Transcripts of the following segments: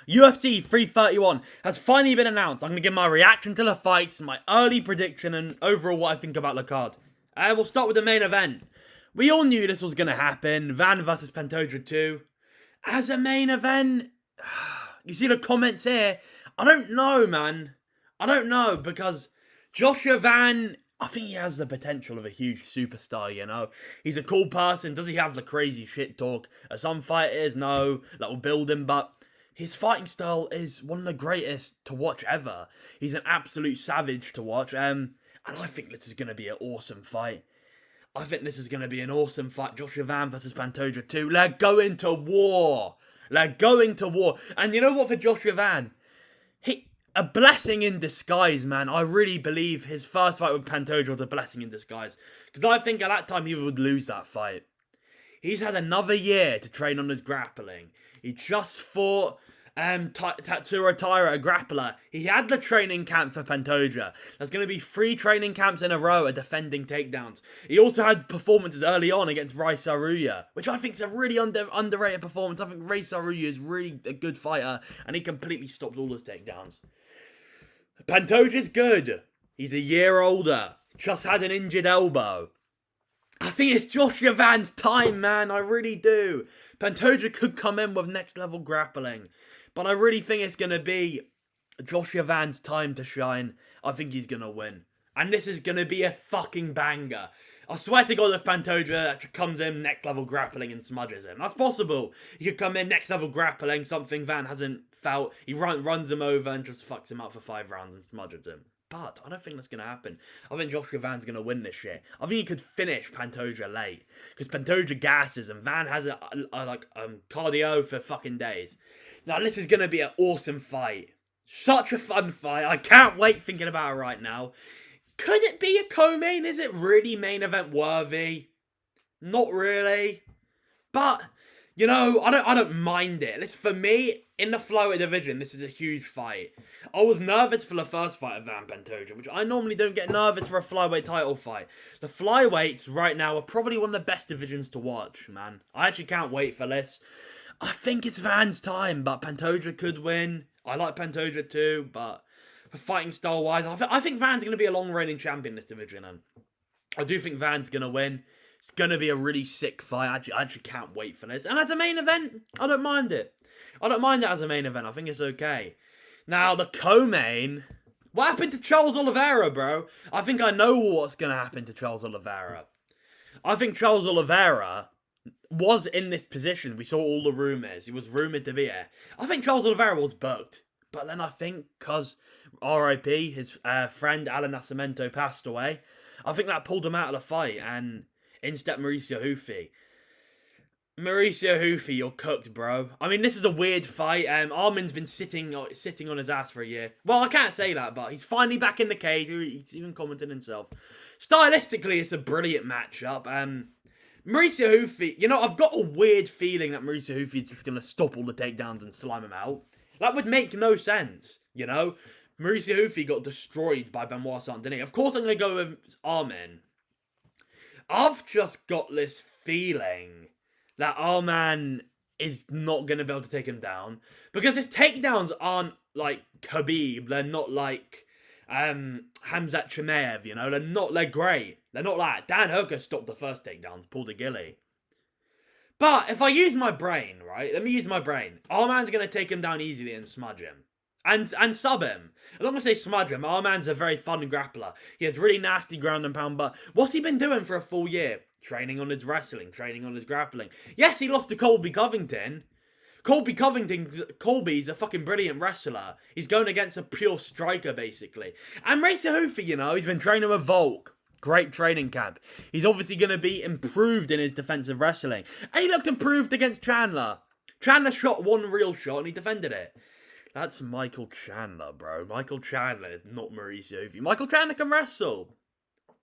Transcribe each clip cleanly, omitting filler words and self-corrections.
UFC 331 has finally been announced. I'm going to give my reaction to the fights, my early prediction, and overall what I think about the card. We'll start with the main event. We all knew this was going to happen. Van versus Pantoja 2. As a main event, you see the comments here. I don't know, man. I don't know, because Joshua Van, I think he has the potential of a huge superstar, you know. He's a cool person. Does he have the crazy shit talk? As some fighters, no, that will build him, but his fighting style is one of the greatest to watch ever. He's an absolute savage to watch, and I think this is going to be an awesome fight. I think this is going to be an awesome fight. Joshua Van versus Pantoja 2. They're going to war. They're going to war. And you know what, for Joshua Van? A blessing in disguise, man. I really believe his first fight with Pantoja was a blessing in disguise. Because I think at that time he would lose that fight. He's had another year to train on his grappling. He just fought Tatsuro Taira, a grappler. He had the training camp for Pantoja. There's going to be 3 training camps in a row of defending takedowns. He also had performances early on against Rai Saruya, which I think is a really underrated performance. I think Rai Saruya is really a good fighter, and he completely stopped all his takedowns. Pantoja's good. He's a year older. Just had an injured elbow. I think it's Joshua Van's time, man. I really do. Pantoja could come in with next level grappling. But I really think it's going to be Joshua Van's time to shine. I think he's going to win. And this is going to be a fucking banger. I swear to God, if Pantoja comes in next level grappling and smudges him. That's possible. He could come in next level grappling, something Van hasn't felt. He runs him over and just fucks him up for 5 rounds and smudges him. But I don't think that's going to happen. I think Joshua Van's going to win this shit. I think he could finish Pantoja late. Because Pantoja gasses and Van has a cardio for fucking days. Now, this is going to be an awesome fight. Such a fun fight. I can't wait thinking about it right now. Could it be a co-main? Is it really main event worthy? Not really. But, you know, I don't mind it. For me, in the flyweight division, this is a huge fight. I was nervous for the first fight of Van Pantoja, which I normally don't get nervous for a flyweight title fight. The flyweights right now are probably one of the best divisions to watch, man. I actually can't wait for this. I think it's Van's time, but Pantoja could win. I like Pantoja too, but for fighting style wise, I think Van's going to be a long reigning champion in this division, and I do think Van's going to win. It's going to be a really sick fight. I actually can't wait for this. And as a main event, I don't mind it. I don't mind it as a main event. I think it's okay. Now, the co-main. What happened to Charles Oliveira, bro? I think I know what's going to happen to Charles Oliveira. I think Charles Oliveira was in this position. We saw all the rumours. He was rumoured to be here. I think Charles Oliveira was booked. But then I think, because R.I.P., his friend Alan Nascimento passed away, I think that pulled him out of the fight, and in stepped Mauricio Hufi. Mauricio Hufi, you're cooked, bro. I mean, this is a weird fight. Armin's been sitting on his ass for a year. Well, I can't say that, but he's finally back in the cage. He's even commented himself. Stylistically, it's a brilliant matchup. Mauricio Hufi, you know, I've got a weird feeling that Mauricio Hufi is just going to stop all the takedowns and slime him out. That would make no sense, you know? Mauricio Hufi got destroyed by Benoit Saint-Denis. Of course I'm going to go with Armin. I've just got this feeling that Arman is not going to be able to take him down. Because his takedowns aren't like Khabib. They're not like Hamzat Chimaev, you know? They're great. They're not like Dan Hooker stopped the first takedowns, pulled a ghillie. But if I use my brain, right? Let me use my brain. Arman's going to take him down easily and smudge him. And sub him. I'm not going to say smudge him. Arman's a very fun grappler. He has really nasty ground and pound, but what's he been doing for a full year? Training on his wrestling, training on his grappling. Yes, he lost to Colby Covington. Colby's a fucking brilliant wrestler. He's going against a pure striker, basically. And Mauricio Hufi, you know, he's been training with Volk. Great training camp. He's obviously going to be improved in his defensive wrestling. And he looked improved against Chandler. Chandler shot one real shot and he defended it. That's Michael Chandler, bro. Michael Chandler is not Mauricio Hufi. Michael Chandler can wrestle.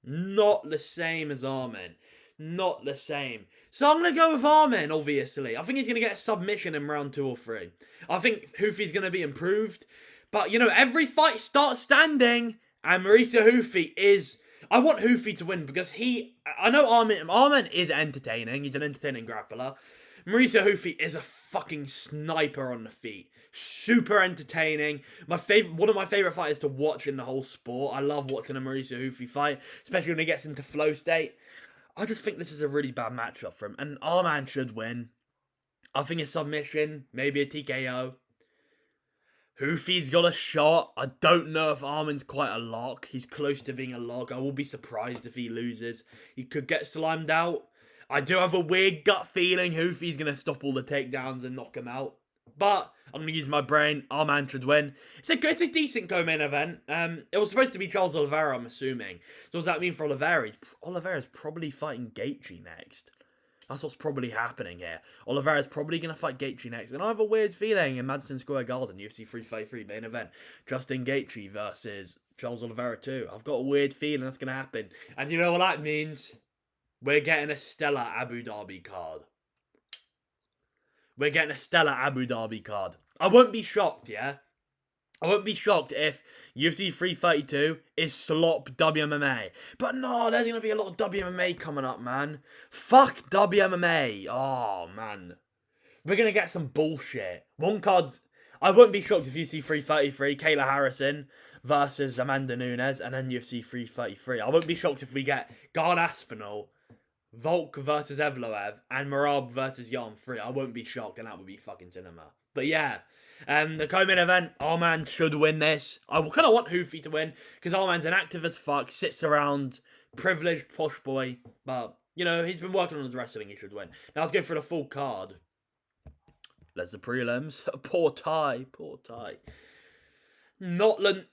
Not the same as Armin. Not the same. So I'm going to go with Armin, obviously. I think he's going to get a submission in round 2 or 3. I think Hufi's going to be improved. But, you know, every fight starts standing. And Mauricio Hufi is... I want Hufi to win because I know Armin is entertaining. He's an entertaining grappler. Mauricio Houfi is a fucking sniper on the feet. Super entertaining. One of my favourite fighters to watch in the whole sport. I love watching a Mauricio Houfi fight, especially when he gets into flow state. I just think this is a really bad matchup for him, and our man should win. I think a submission, maybe a TKO. Houfi's got a shot. I don't know if Arman's quite a lock. He's close to being a lock. I will be surprised if he loses. He could get slimed out. I do have a weird gut feeling Houfi's going to stop all the takedowns and knock him out. But I'm going to use my brain. Arman should win. It's a decent co-main event. It was supposed to be Charles Oliveira, I'm assuming. So what does that mean for Oliveira? Oliveira's probably fighting Gaethje next. That's what's probably happening here. Oliveira's probably going to fight Gaethje next. And I have a weird feeling in Madison Square Garden, UFC 353 main event, Justin Gaethje versus Charles Oliveira 2. I've got a weird feeling that's going to happen. And you know what that means? We're getting a stellar Abu Dhabi card. We're getting a stellar Abu Dhabi card. I won't be shocked, yeah? I won't be shocked if UFC 332 is slop WMMA. But no, there's going to be a lot of WMMA coming up, man. Fuck WMMA. Oh, man. We're going to get some bullshit. One card... I wouldn't be shocked if UFC 333, Kayla Harrison versus Amanda Nunes, and then UFC 333. I wouldn't be shocked if we get Guard Aspinall, Volk versus Evloev, and Marab versus Yarn 3. I won't be shocked, and that would be fucking cinema. But yeah... the co-main event, Arman should win this. I kind of want Houfi to win, because Arman's an active as fuck, sits around, privileged, posh boy, but, you know, he's been working on his wrestling, he should win. Now let's go for the full card. There's the prelims. Poor Ty.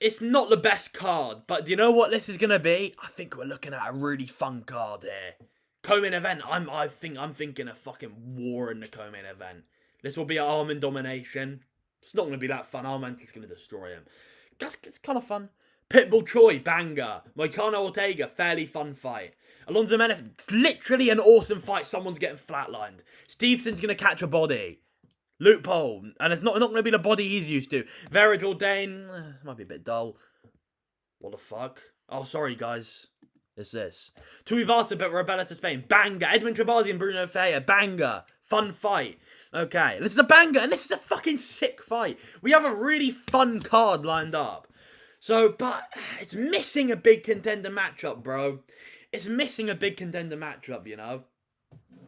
It's not the best card, but do you know what this is going to be? I think we're looking at a really fun card here. Co-main event, I'm thinking a fucking war in the co-main event. This will be an Arman domination. It's not going to be that fun. Arman's going to destroy him. It's kind of fun. Pitbull Choi, banger. Moicano Ortega, fairly fun fight. Alonzo Menef, it's literally an awesome fight. Someone's getting flatlined. Stevenson's going to catch a body. Loophole. And it's not going to be the body he's used to. Vera Jourdain, might be a bit dull. What the fuck? Oh, sorry, guys. It's this. Tuivasa, but Rebella to Spain. Banger. Edwin Trabazi and Bruno Feia. Banger. Fun fight. Okay, this is a banger, and this is a fucking sick fight. We have a really fun card lined up. So, but it's missing a big contender matchup, bro. It's missing a big contender matchup, you know?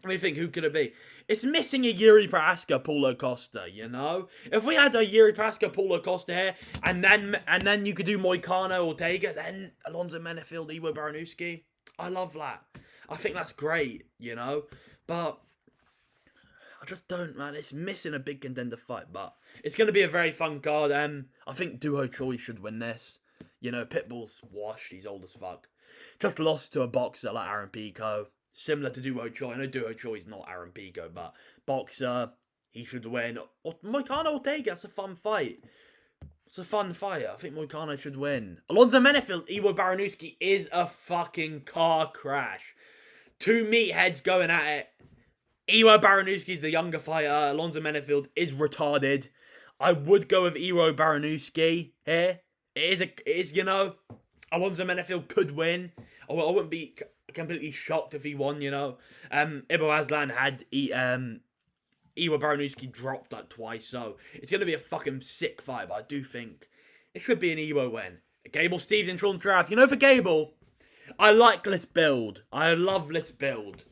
Let me think, who could it be? It's missing a Yuri Prohaska, Paulo Costa, you know? If we had a Yuri Prohaska, Paulo Costa here, and then you could do Moicano, Ortega, then Alonzo Menefield, Iwo Baranowski. I love that. I think that's great, you know? But I just don't, man. It's missing a big contender fight, but it's going to be a very fun card. I think Duho Choi should win this. You know, Pitbull's washed. He's old as fuck. Just lost to a boxer like Aaron Pico. Similar to Duho Choi. I know Duho Choi's not Aaron Pico, but boxer, he should win. Moicano Ortega, that's a fun fight. It's a fun fight. I think Moicano should win. Alonzo Menefield, Iwo Baranowski is a fucking car crash. Two meatheads going at it. Iwo Baranowski's the younger fighter. Alonzo Menefield is retarded. I would go with Iwo Baranowski here. It is, you know, Alonzo Menefield could win. I wouldn't be completely shocked if he won, you know. Ibo Aslan had Iwo Baranowski dropped that twice, so it's going to be a fucking sick fight, but I do think it should be an Iwo win. Gable Steves and Sean Traff. You know, for Gable, I like this build. I love this build.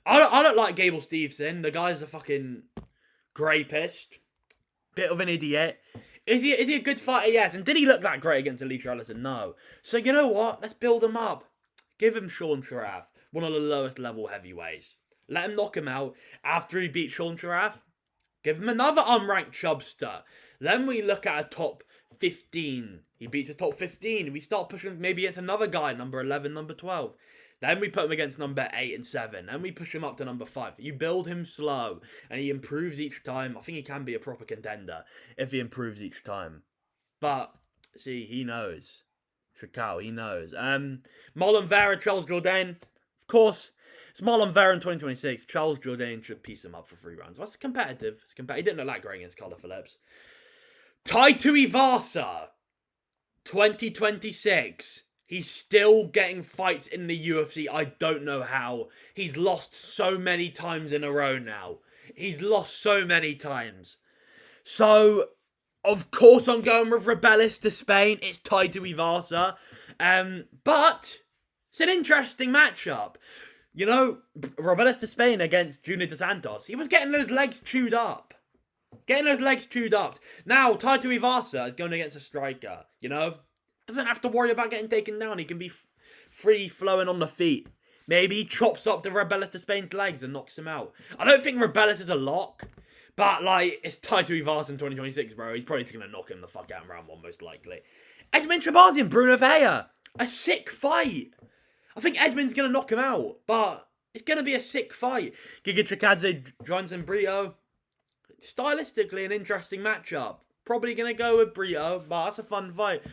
I don't like Gable Steveson. The guy's a fucking grapist. Bit of an idiot. Is he a good fighter? Yes. And did he look that great against Alicia Allison? No. So you know what? Let's build him up. Give him Sean Sharaf, one of the lowest level heavyweights. Let him knock him out. After he beats Sean Sharaf, give him another unranked chubster. Then we look at a top 15. He beats a top 15. We start pushing maybe into another guy, number 11, number 12. Then we put him against number 8 and 7. Then we push him up to number 5. You build him slow, and he improves each time. I think he can be a proper contender if he improves each time. But, see, he knows. Shakal, he knows. Marlon Vera, Charles Jourdain. Of course, it's Marlon Vera in 2026. Charles Jourdain should piece him up for 3 rounds. Well, it's competitive. He didn't look that great against Carla Phillips. Tai Tuivasa, 2026. He's still getting fights in the UFC. I don't know how. He's lost so many times in a row now. he's lost so many times. So, of course I'm going with Rebellis to Spain. It's tied to Ivasa. But it's an interesting matchup. You know, Rebellis to Spain against Junior Dos Santos. He was getting those legs chewed up. Now, tied to Ivasa is going against a striker, you know? Doesn't have to worry about getting taken down. He can be free flowing on the feet. Maybe he chops up the Rebellis to Spain's legs and knocks him out. I don't think Rebellis is a lock. But, like, it's tied to Ivasa in 2026, bro. He's probably going to knock him the fuck out in round 1, most likely. Edmund Shabazi and Bruno Vea. A sick fight. I think Edmund's going to knock him out. But it's going to be a sick fight. Giga Chikadze, Johnson Brito. Stylistically, an interesting matchup. Probably going to go with Brito, but that's a fun fight.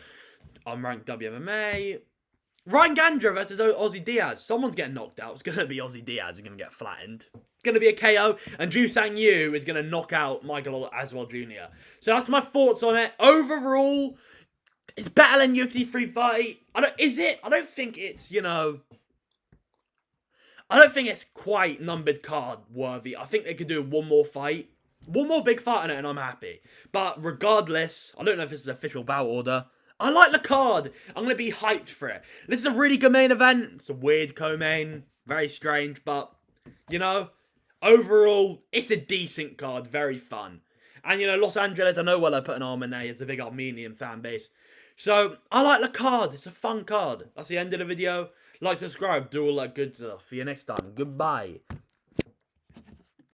Unranked WMMA. Ryan Gandra versus Ozzy Diaz. Someone's getting knocked out. It's going to be Ozzy Diaz. He's going to get flattened. It's going to be a KO. And Ju Sang Yu is going to knock out Michael Aswell Jr. So that's my thoughts on it. Overall, it's better than UFC 330. Is it? I don't think it's, you know... I don't think it's quite numbered card worthy. I think they could do one more fight. One more big fight on it and I'm happy. But regardless, I don't know if this is official bout order. I like the card. I'm going to be hyped for it. This is a really good main event. It's a weird co-main. Very strange, but, you know, overall, it's a decent card. Very fun. And, you know, Los Angeles, I know why they're putting Arm in there. It's a big Armenian fan base. So, I like the card. It's a fun card. That's the end of the video. Like, subscribe, do all that good stuff. See you next time. Goodbye.